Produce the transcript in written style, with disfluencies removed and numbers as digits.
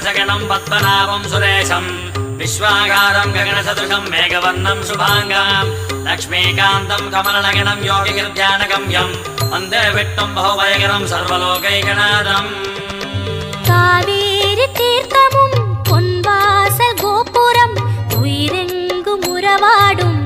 गणसगणं पद्मनाभं सुरेशं विश्वागारं गगनसदृशं मेघवर्णं शुभाङ्गां लक्ष्मीकान्तं कमलनगणं योगिगिर्ध्यानगम्यं वन्दे विष्णुं बहुभयकरं सर्वलोकैकनाथम् कावेरी तीर्थमुं பொன்வாசல் கோபுரம் உயிரெங்கும் உறவாடும்